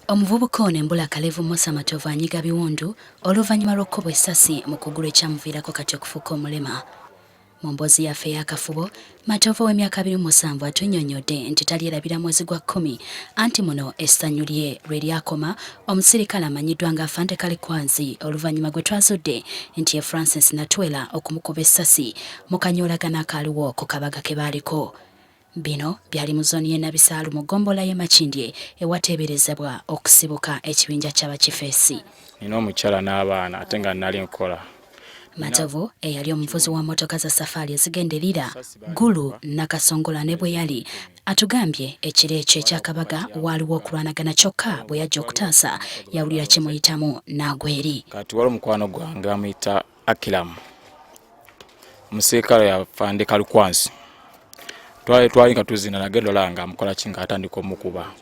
Omuvubuka ono embula Kalevu Musa Matovu anyiga biwundu oluvannyuma lw'okkubwa essasi mu kugulu ekyamuviirako kati okufuuka omulema. Mu mboozi yaffe ey'akafubo, Matovu w'emyaka 27 atunnyonnyodde nti talyerabira mwezi gwa 10 anti muno essanyu lye lwe lyakoma omusirikale amanyiddwa nga Afande Kalikwanzi oluvannyuma gwe twazudde nti ye Francis Natwela okumukuba essasi mu kanyoolagano akaaliwo ku kabaga ke baaliko. Bino byali mu zooni y'e Nabisaalu mu ggombolola y'e Makindye ewateeberezebwa okusibuka ekibinja ky'abakifeesi. Nina omukyala n'abaana ate nga nali nkola. Matovu eyali omuvuzi wa mmotoka za safaari ezigenderera Gulu Nakasongola ne bwe yali atugambye ekiro ekyo ekyakabaga waaliwo okulwanagana kyokka bwe yajja okutaasa yawulira kimuyitamu n'agwa eri. Kati wali omukwano gwange amuyita Akilamu, omusirikale Afande Kalikwanzi. Twali nga tuzina nagenda olanga amukola ki nga atandika omukuba.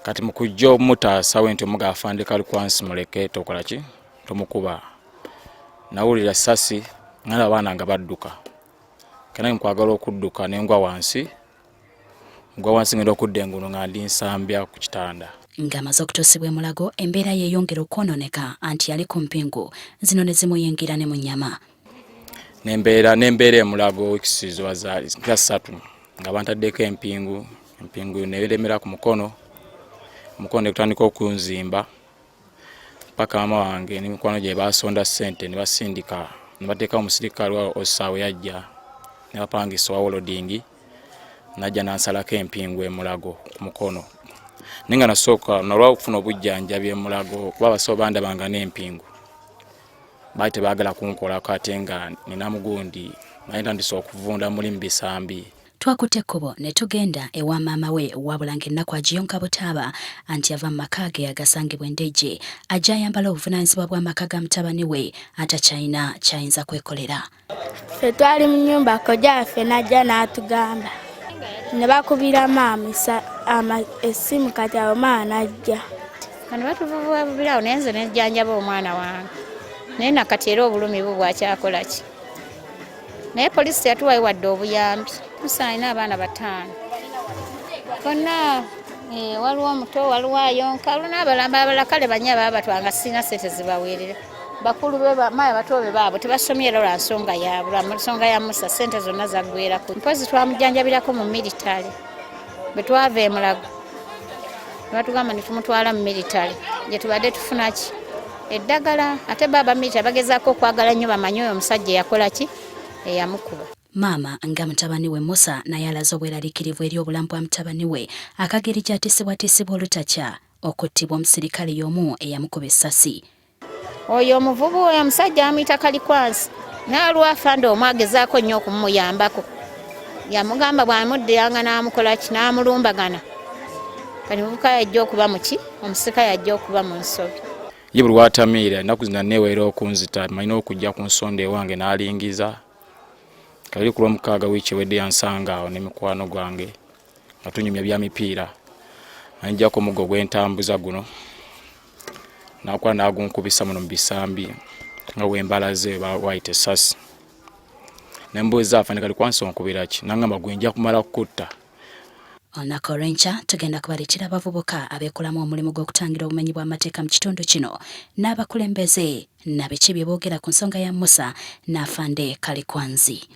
Kati mu kujja omutaasa we nti omuga Afande Kalikwanzi muleke tokola ki tomukuba. Nawulira essasi ngana abaana nga badduka. Kana nkwagala okudduka nengwa wansi. Ngwa wansi ngenda okudda engulu nga ndi nsambya ku kitanda. Ng'amaze okutuusibwa emulago embeera yeeyongera okwonooneka anti yali ku mpingu zino ne zimuyingira ne mu nnyama. Nembeera emulago ekisiizo za 3 nga bantaddeko empingu neeremera ku mukono ne kutandika okunzimba paka mama wange n'emikwano gye baasonda ssente ne basindika ne bateeka omusirikale osaawe yajja ne bapangisa wa wolodingi najja nansalako empingu emulago ku mukono. Nenga nasooka nalwa okufuna obujjanjabi emulago kuba abasawo bandabanga n'empingu. Baali tebaagala kunkolako ate nga nina mugundi naye ntandise okuvunda mulimu bisambi. Twakutte ekkubo ne tugenda ewa maama we wabula ng'ennaku agiyonka butaaba anti ava mu maka ge agasangibwa Endejje ajja ayambala obuvunaanyizibwa bw'amaka ga mutabani we atakyalina kyayinza kwekolera. Ffe twali mu nnyumba kojja waffe n'ajja n'atugamba ne bakubira maama essimu kati awo maama n'ajja. Bano batuvubira naye nze ne jjanjaba omwana wange. Naye nakati era obulumi bwo bwakyakola ki. Naye poliisi yatuwayo wadde obuyambi. Tusaana abaana 5. Konna waliwo omuto waliwo ayonka n'abalamba abalala kale banya baabatwanga sina ssente zibaweerera. Bakulu be maaya bato be baabo tebasomye era lwa nsonga yaabwe lwa nsonga ya Musa ssente zonna zaggweerako. Mpozi twamujjanjabirako mu militale. Bwe twava emulago ne batugamba ne tumutwala mu militale gye tubadde tufuna ki eddagala ate baba militale bagezaako okwagala nnyo bamanye oyo omusajja yakola ki eyamukuba. Maama nga mutabani we Musa naye alaze obweraliikirivu eri obulamu bwa mutabani we akageri gy'atisibwatisibwa olutakya okuttibwa omusirikale y'omu eyamukuba essasi. Oyo omuvubu oyo omusajja amuyita Kalikwanzi n'alwa Afande omwagezaako nnyo okumuyambako. Yamugamba bw'amuddeyanga n'amukola ki n'amulumbagana. Kati muvubuka yajja okuba mu ki omusirikale yajja okuba mu nsobi. Ye buli lw'atamiira ennaku zino neeweera okunzita malina okujja ku nsonda ewange n'alingiza. Kali ku Lwomukaaga wiiki ewedde yansanga awo n'emikwano gwange nga tunyumya bya mipiira. Anjjako omuggo gw'entambuza guno n'akola n'agunkubisa muno mu bisambi nga wembalaze wayita essasi. Ne mbuuza Afande Kalikwanzi onkubira ki n'angamba gwe nja kumala kukutta. Olunaku olw'enkya tugenda kubaleetera abavubuka abeekolamu omulimu gw'okutangira obumenyi bw'amateeka mu kitundu kino n'abakulembeze na biki bye boogera ku nsonga ya Musa n'Afande Kalikwanzi.